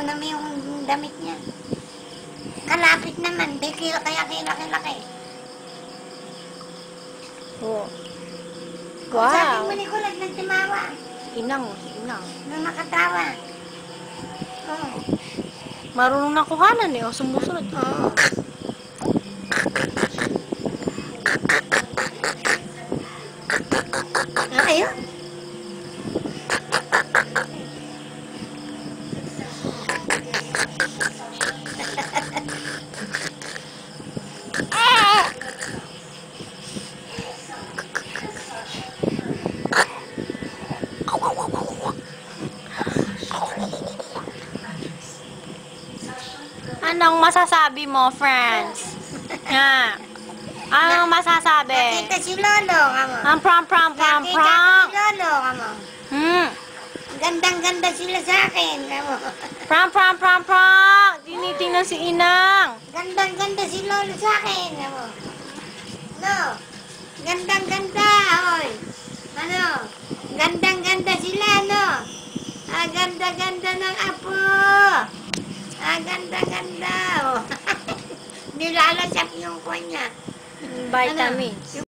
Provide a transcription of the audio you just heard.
na mo yung damit niya. Kalapit naman, kaya laki-laki. Oh. Kung sabi Wow. mo ni Kulag, nagtimawa. Inang, inang. Nung nakatawa. Oo. Marunong na kuhanan eh. O, sumusunod. Oo. Ayun. Anong masasabi mo, friends? Ha? Anong masasabi? Nakita si Lolo, kamo. Ang pram. Nakita si Lolo, kamo. Gandang-ganda sila sa akin, kamo. Pram. Tinitingnan si Inang. Gandang-ganda si Lolo sa akin, kamo. No? Gandang-ganda, oy. Ano? Gandang-ganda sila, no? Ganda-ganda ng apo. Ganda-ganda, oh. Nilalasap yung kanya. Vitamins. Ano?